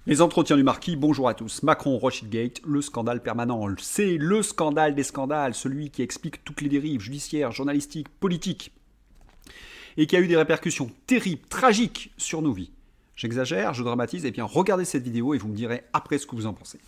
Les entretiens du marquis, bonjour à tous. Macron, Rothschildgate, le scandale permanent. C'est le scandale des scandales, celui qui explique toutes les dérives judiciaires, journalistiques, politiques, et qui a eu des répercussions terribles, tragiques sur nos vies. J'exagère, je dramatise, et bien regardez cette vidéo et vous me direz après ce que vous en pensez.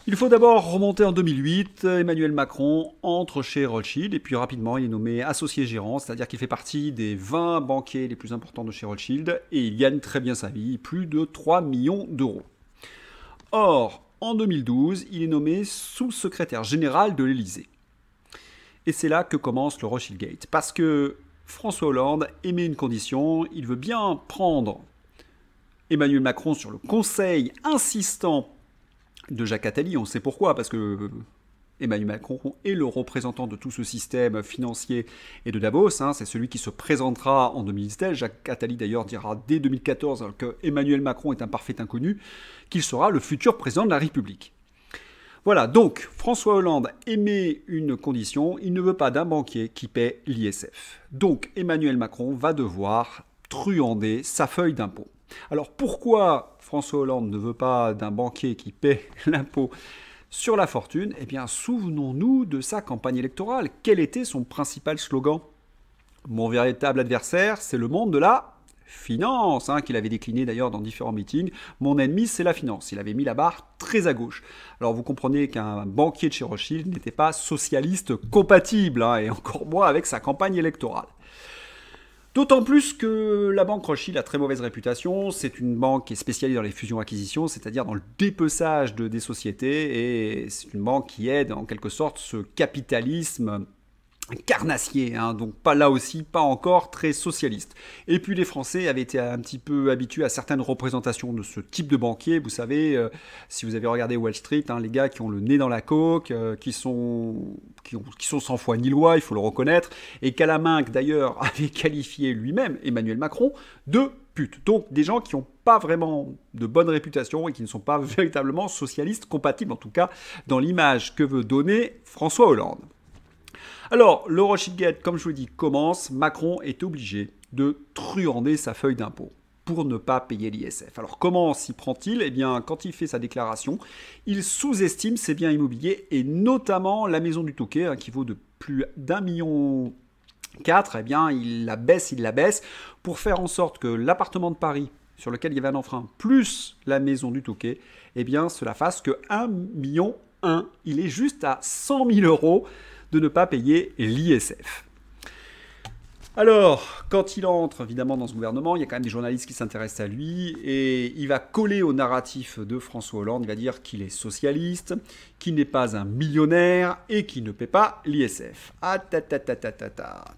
Il faut d'abord remonter en 2008, Emmanuel Macron entre chez Rothschild et puis rapidement il est nommé associé gérant, c'est-à-dire qu'il fait partie des 20 banquiers les plus importants de chez Rothschild et il gagne très bien sa vie, plus de 3 millions d'euros. Or, en 2012, il est nommé sous-secrétaire général de l'Élysée. Et c'est là que commence le Rothschildgate, parce que François Hollande émet une condition, il veut bien prendre Emmanuel Macron sur le conseil insistant de Jacques Attali. On sait pourquoi, parce que Emmanuel Macron est le représentant de tout ce système financier et de Davos. C'est celui qui se présentera en 2017. Jacques Attali d'ailleurs dira dès 2014, alors que Emmanuel Macron est un parfait inconnu, qu'il sera le futur président de la République. Voilà, donc François Hollande émet une condition, il ne veut pas d'un banquier qui paie l'ISF. Donc Emmanuel Macron va devoir truander sa feuille d'impôt. Alors pourquoi François Hollande ne veut pas d'un banquier qui paie l'impôt sur la fortune? Eh bien, souvenons-nous de sa campagne électorale. Quel était son principal slogan? Mon véritable adversaire, c'est le monde de la finance, qu'il avait décliné d'ailleurs dans différents meetings. Mon ennemi, c'est la finance. Il avait mis la barre très à gauche. Alors vous comprenez qu'un banquier de chez Rothschild n'était pas socialiste compatible, et encore moins avec sa campagne électorale. D'autant plus que la banque Rothschild a très mauvaise réputation, c'est une banque qui est spécialisée dans les fusions-acquisitions, c'est-à-dire dans le dépeçage des sociétés, et c'est une banque qui aide en quelque sorte ce capitalisme carnassier, donc pas là aussi, pas encore très socialiste. Et puis les Français avaient été un petit peu habitués à certaines représentations de ce type de banquier. Vous savez, si vous avez regardé Wall Street, les gars qui ont le nez dans la coke, qui sont sans foi ni loi, il faut le reconnaître, et Calaminck d'ailleurs avait qualifié lui-même Emmanuel Macron de pute. Donc des gens qui n'ont pas vraiment de bonne réputation et qui ne sont pas véritablement socialistes compatibles, en tout cas dans l'image que veut donner François Hollande. Alors, le Rothschildgate, comme je vous le dis, commence. Macron est obligé de truander sa feuille d'impôt pour ne pas payer l'ISF. Alors, comment s'y prend-il? Eh bien, quand il fait sa déclaration, il sous-estime ses biens immobiliers et notamment la maison du Touquet, qui vaut de plus d'1,4 million. Eh bien, il la baisse pour faire en sorte que l'appartement de Paris sur lequel il y avait un emprunt, plus la maison du Touquet, eh bien, cela fasse que 1,1 million. Il est juste à 100 000 euros de ne pas payer l'ISF. Alors, quand il entre évidemment dans ce gouvernement, il y a quand même des journalistes qui s'intéressent à lui et il va coller au narratif de François Hollande. Il va dire qu'il est socialiste, qu'il n'est pas un millionnaire et qu'il ne paie pas l'ISF.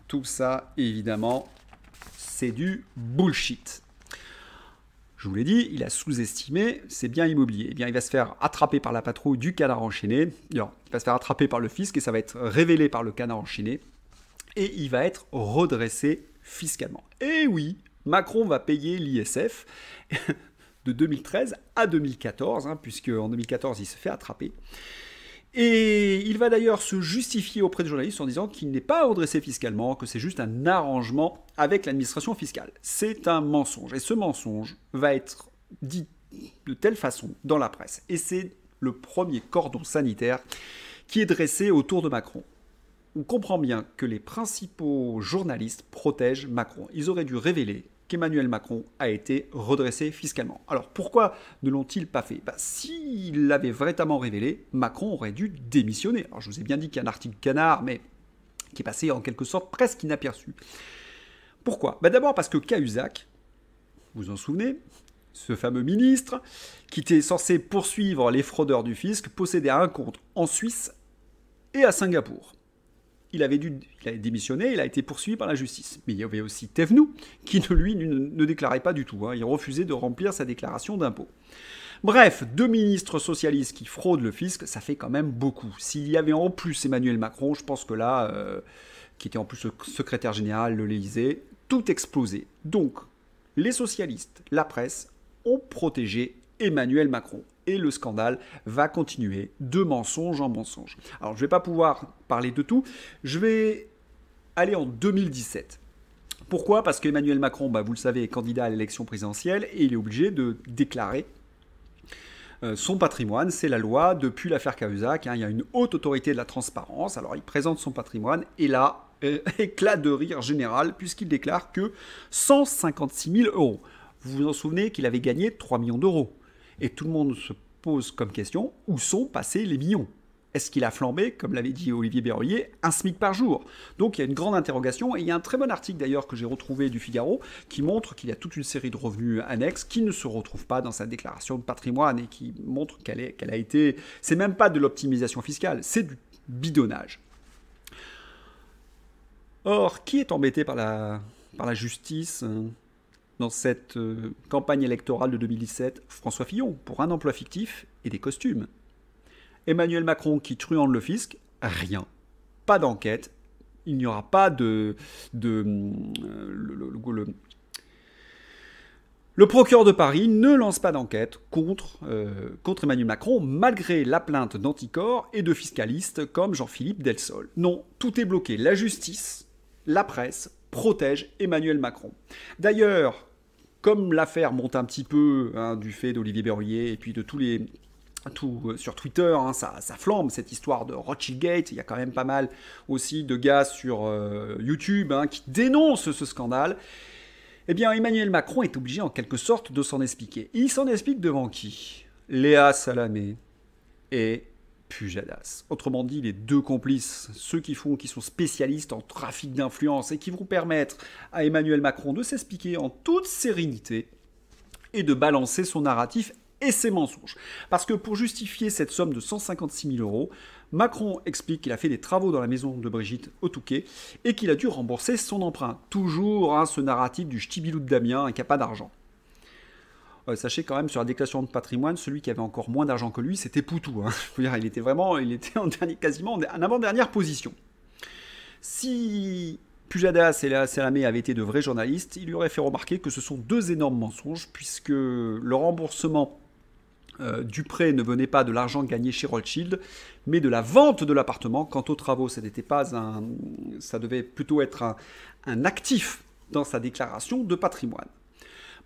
Tout ça, évidemment, c'est du bullshit. Je vous l'ai dit, il a sous-estimé ses biens immobiliers. Eh bien, il va se faire attraper par la patrouille du canard enchaîné. Alors, il va se faire attraper par le fisc et ça va être révélé par le canard enchaîné. Et il va être redressé fiscalement. Et oui, Macron va payer l'ISF de 2013 à 2014, puisque en 2014, il se fait attraper. Et il va d'ailleurs se justifier auprès des journalistes en disant qu'il n'est pas redressé fiscalement, que c'est juste un arrangement avec l'administration fiscale. C'est un mensonge. Et ce mensonge va être dit de telle façon dans la presse. Et c'est le premier cordon sanitaire qui est dressé autour de Macron. On comprend bien que les principaux journalistes protègent Macron. Ils auraient dû révéler qu'Emmanuel Macron a été redressé fiscalement. Alors pourquoi ne l'ont-ils pas fait? S'il l'avait véritablement révélé, Macron aurait dû démissionner. Alors je vous ai bien dit qu'il y a un article Canard, mais qui est passé en quelque sorte presque inaperçu. Pourquoi? D'abord parce que Cahuzac, vous vous en souvenez, ce fameux ministre, qui était censé poursuivre les fraudeurs du fisc, possédait un compte en Suisse et à Singapour. Il avait démissionné, il a été poursuivi par la justice. Mais il y avait aussi Thévenoud, qui lui ne déclarait pas du tout. Il refusait de remplir sa déclaration d'impôt. Bref, 2 ministres socialistes qui fraudent le fisc, ça fait quand même beaucoup. S'il y avait en plus Emmanuel Macron, je pense que là, qui était en plus le secrétaire général de l'Élysée, tout explosait. Donc, les socialistes, la presse, ont protégé Emmanuel Macron. Et le scandale va continuer de mensonge en mensonge. Alors, je ne vais pas pouvoir parler de tout. Je vais aller en 2017. Pourquoi? Parce qu'Emmanuel Macron, vous le savez, est candidat à l'élection présidentielle et il est obligé de déclarer son patrimoine. C'est la loi depuis l'affaire Cahuzac. Il y a une haute autorité de la transparence. Alors il présente son patrimoine et là, éclat de rire général puisqu'il déclare que 156 000 euros. Vous vous en souvenez qu'il avait gagné 3 millions d'euros. Et tout le monde se pose comme question, où sont passés les millions? Est-ce qu'il a flambé, comme l'avait dit Olivier Berruyer, un SMIC par jour? Donc il y a une grande interrogation, et il y a un très bon article d'ailleurs que j'ai retrouvé du Figaro, qui montre qu'il y a toute une série de revenus annexes qui ne se retrouvent pas dans sa déclaration de patrimoine, et qui montre qu'elle a été... C'est même pas de l'optimisation fiscale, c'est du bidonnage. Or, qui est embêté par la justice dans cette campagne électorale de 2017? François Fillon, pour un emploi fictif et des costumes. Emmanuel Macron qui truande le fisc, rien. Pas d'enquête. Il n'y aura pas le procureur de Paris ne lance pas d'enquête contre Emmanuel Macron, malgré la plainte d'anticorps et de fiscalistes comme Jean-Philippe Delsol. Non, tout est bloqué. La justice, la presse protège Emmanuel Macron. D'ailleurs, comme l'affaire monte un petit peu du fait d'Olivier Berruyer et puis de tout sur Twitter, ça flambe cette histoire de Rothschild Gate. Il y a quand même pas mal aussi de gars sur YouTube qui dénoncent ce scandale. Eh bien, Emmanuel Macron est obligé en quelque sorte de s'en expliquer. Il s'en explique devant qui? Léa Salamé et Pujadas. Autrement dit, les deux complices, ceux qui sont spécialistes en trafic d'influence et qui vont permettre à Emmanuel Macron de s'expliquer en toute sérénité et de balancer son narratif et ses mensonges. Parce que pour justifier cette somme de 156 000 euros, Macron explique qu'il a fait des travaux dans la maison de Brigitte au Touquet et qu'il a dû rembourser son emprunt. Toujours ce narratif du ch'tibilou de Damien qui n'a pas d'argent. Sachez quand même, sur la déclaration de patrimoine, celui qui avait encore moins d'argent que lui, c'était Poutou. Je veux dire, il était quasiment en avant-dernière position. Si Pujadas et Léa Salamé avaient été de vrais journalistes, il lui aurait fait remarquer que ce sont deux énormes mensonges, puisque le remboursement du prêt ne venait pas de l'argent gagné chez Rothschild, mais de la vente de l'appartement. Quant aux travaux, ça devait plutôt être un actif dans sa déclaration de patrimoine.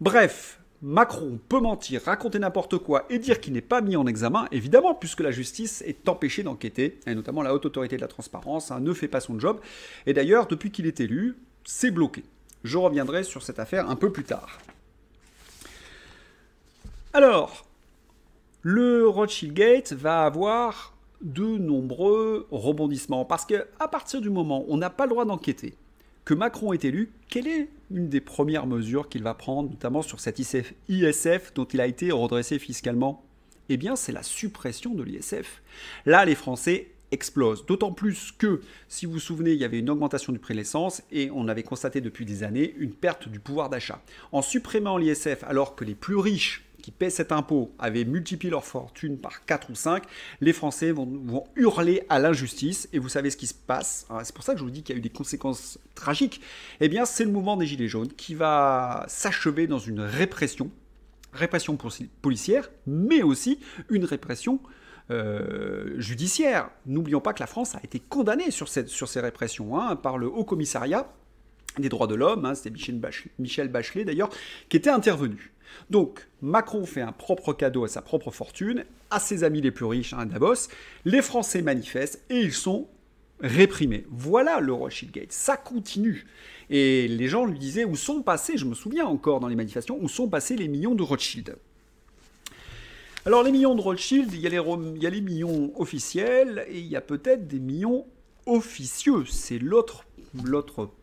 Bref, Macron peut mentir, raconter n'importe quoi et dire qu'il n'est pas mis en examen, évidemment, puisque la justice est empêchée d'enquêter, et notamment la haute autorité de la transparence ne fait pas son job. Et d'ailleurs, depuis qu'il est élu, c'est bloqué. Je reviendrai sur cette affaire un peu plus tard. Alors, le Rothschild Gate va avoir de nombreux rebondissements, parce qu'à partir du moment où on n'a pas le droit d'enquêter, que Macron est élu, quelle est une des premières mesures qu'il va prendre, notamment sur cet ISF dont il a été redressé fiscalement? Eh bien, c'est la suppression de l'ISF. Là, les Français explosent. D'autant plus que, si vous vous souvenez, il y avait une augmentation du prix de l'essence et on avait constaté depuis des années une perte du pouvoir d'achat. En supprimant l'ISF, alors que les plus riches qui paient cet impôt avaient multiplié leur fortune par 4 ou 5, les Français vont hurler à l'injustice. Et vous savez ce qui se passe. C'est pour ça que je vous dis qu'il y a eu des conséquences tragiques. Eh bien, c'est le mouvement des Gilets jaunes qui va s'achever dans une répression policière, mais aussi une répression judiciaire. N'oublions pas que la France a été condamnée sur ces répressions par le Haut Commissariat des droits de l'homme, c'était Michel Bachelet d'ailleurs, qui était intervenu. Donc, Macron fait un propre cadeau à sa propre fortune, à ses amis les plus riches à Davos. Les Français manifestent et ils sont réprimés. Voilà le Rothschild Gate, ça continue. Et les gens lui disaient où sont passés, je me souviens encore dans les manifestations, où sont passés les millions de Rothschild. Alors les millions de Rothschild, il y a les millions officiels et il y a peut-être des millions officieux. C'est l'autre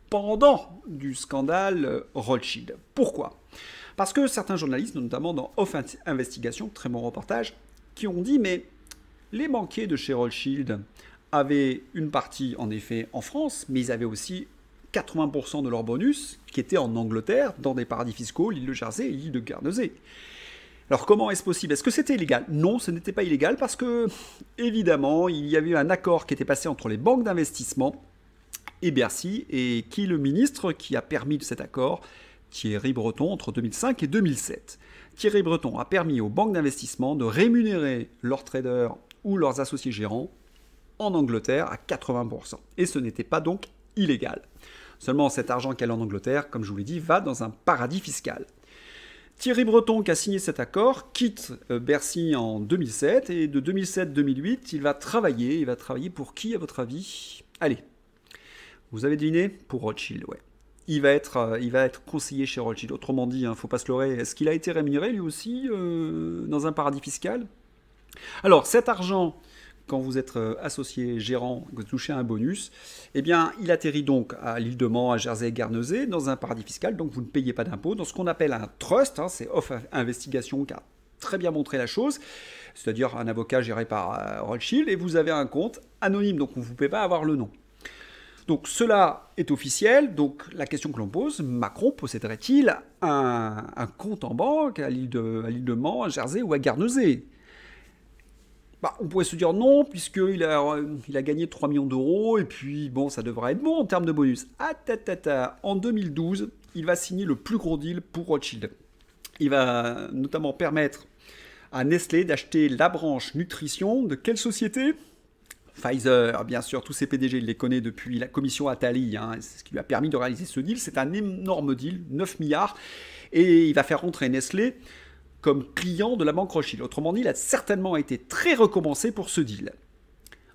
pendant du scandale Rothschild. Pourquoi ? Parce que certains journalistes, notamment dans Off Investigation, très bon reportage, qui ont dit mais les banquiers de chez Rothschild avaient une partie en effet en France, mais ils avaient aussi 80% de leur bonus qui étaient en Angleterre, dans des paradis fiscaux, l'île de Jersey et l'île de Guernesey. Alors comment est-ce possible? Est-ce que c'était illégal? Non, ce n'était pas illégal parce que, évidemment, il y avait eu un accord qui était passé entre les banques d'investissement et Bercy, et qui est le ministre qui a permis de cet accord? Thierry Breton, entre 2005 et 2007. Thierry Breton a permis aux banques d'investissement de rémunérer leurs traders ou leurs associés gérants en Angleterre à 80%. Et ce n'était pas donc illégal. Seulement cet argent qu'elle a en Angleterre, comme je vous l'ai dit, va dans un paradis fiscal. Thierry Breton, qui a signé cet accord, quitte Bercy en 2007 et de 2007-2008, il va travailler. Il va travailler pour qui, à votre avis? Allez, vous avez deviné? Pour Rothschild, ouais. Il va être conseiller chez Rothschild. Autrement dit, il ne faut pas se leurrer, est-ce qu'il a été rémunéré lui aussi dans un paradis fiscal? Alors, cet argent, quand vous êtes associé gérant, vous touchez un bonus, eh bien, il atterrit donc à l'île de Man, à Jersey et Guernesey, dans un paradis fiscal, donc vous ne payez pas d'impôts, dans ce qu'on appelle un trust, hein, c'est Off Investigation qui a très bien montré la chose, c'est-à-dire un avocat géré par Rothschild, et vous avez un compte anonyme, donc vous ne pouvez pas avoir le nom. Donc cela est officiel, donc la question que l'on pose, Macron posséderait-il un compte en banque à l'île de Man, à Jersey ou à Guernesey? Bah, on pourrait se dire non, puisqu'il a gagné 3 millions d'euros, et puis bon, ça devrait être bon en termes de bonus. Ah, en 2012, il va signer le plus gros deal pour Rothschild. Il va notamment permettre à Nestlé d'acheter la branche nutrition de quelle société? Pfizer, bien sûr, tous ces PDG, il les connaît depuis la commission Attali, hein, c'est ce qui lui a permis de réaliser ce deal. C'est un énorme deal, 9 milliards, et il va faire rentrer Nestlé comme client de la banque Rothschild. Autrement dit, il a certainement été très récompensé pour ce deal.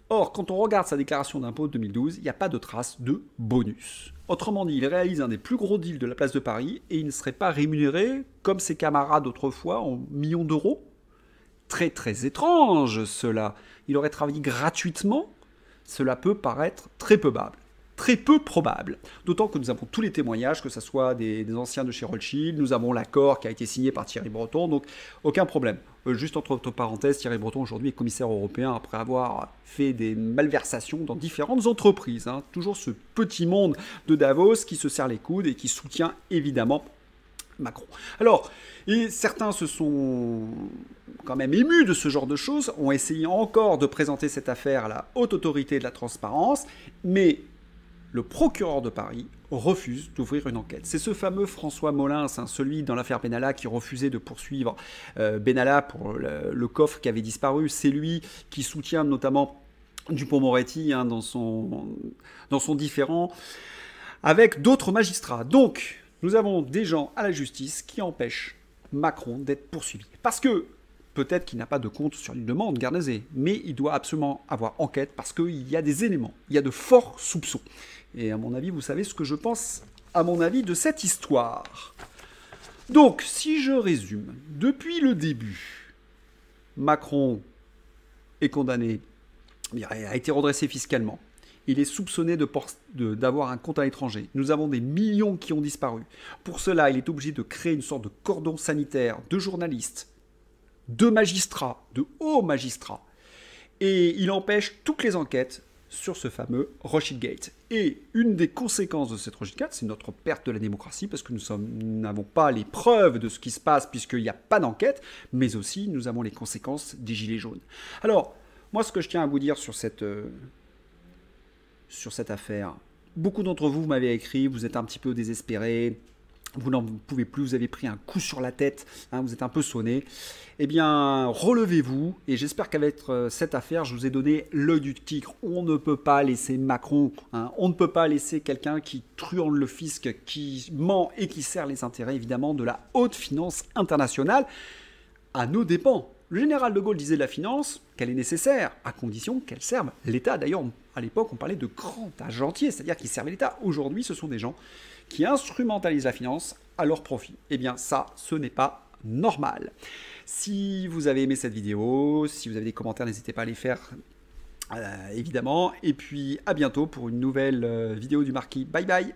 Or, quand on regarde sa déclaration d'impôt de 2012, il n'y a pas de trace de bonus. Autrement dit, il réalise un des plus gros deals de la place de Paris et il ne serait pas rémunéré comme ses camarades autrefois en millions d'euros. Très très étrange cela. Il aurait travaillé gratuitement. Cela peut paraître très peu probable. D'autant que nous avons tous les témoignages, que ce soit des anciens de chez Rothschild, nous avons l'accord qui a été signé par Thierry Breton, donc aucun problème. Juste entre parenthèses, Thierry Breton aujourd'hui est commissaire européen après avoir fait des malversations dans différentes entreprises. Hein. Toujours ce petit monde de Davos qui se serre les coudes et qui soutient évidemment Macron. Alors, et certains se sont quand même émus de ce genre de choses, ont essayé encore de présenter cette affaire à la haute autorité de la transparence, mais le procureur de Paris refuse d'ouvrir une enquête. C'est ce fameux François Molins, hein, celui dans l'affaire Benalla qui refusait de poursuivre Benalla pour le coffre qui avait disparu. C'est lui qui soutient notamment Dupond-Moretti hein, dans son différend avec d'autres magistrats. Donc, nous avons des gens à la justice qui empêchent Macron d'être poursuivi. Parce que peut-être qu'il n'a pas de compte sur l'île de Man, Guernesey, mais il doit absolument avoir enquête parce qu'il y a des éléments, il y a de forts soupçons. Et à mon avis, vous savez ce que je pense, à mon avis, de cette histoire. Donc, si je résume, depuis le début, Macron est condamné, a été redressé fiscalement. Il est soupçonné d'avoir un compte à l'étranger. Nous avons des millions qui ont disparu. Pour cela, il est obligé de créer une sorte de cordon sanitaire de journalistes, de magistrats, de hauts magistrats. Et il empêche toutes les enquêtes sur ce fameux Rothschild Gate. Et une des conséquences de cette Rothschild Gate, c'est notre perte de la démocratie, parce que nous n'avons pas les preuves de ce qui se passe, puisqu'il n'y a pas d'enquête, mais aussi nous avons les conséquences des Gilets jaunes. Alors, moi, ce que je tiens à vous dire sur cette affaire. Beaucoup d'entre vous m'avez écrit, vous êtes un petit peu désespérés, vous n'en pouvez plus, vous avez pris un coup sur la tête, hein, vous êtes un peu sonné. Eh bien, relevez-vous, et j'espère qu'avec cette affaire, je vous ai donné l'œil du tigre. On ne peut pas laisser Macron, hein, on ne peut pas laisser quelqu'un qui truande le fisc, qui ment et qui sert les intérêts, évidemment, de la haute finance internationale à nos dépens. Le général de Gaulle disait de la finance qu'elle est nécessaire, à condition qu'elle serve l'État. D'ailleurs, à l'époque, on parlait de grands agentiers, c'est-à-dire qu'ils servaient l'État. Aujourd'hui, ce sont des gens qui instrumentalisent la finance à leur profit. Eh bien, ça, ce n'est pas normal. Si vous avez aimé cette vidéo, si vous avez des commentaires, n'hésitez pas à les faire, évidemment. Et puis, à bientôt pour une nouvelle vidéo du Marquis. Bye bye!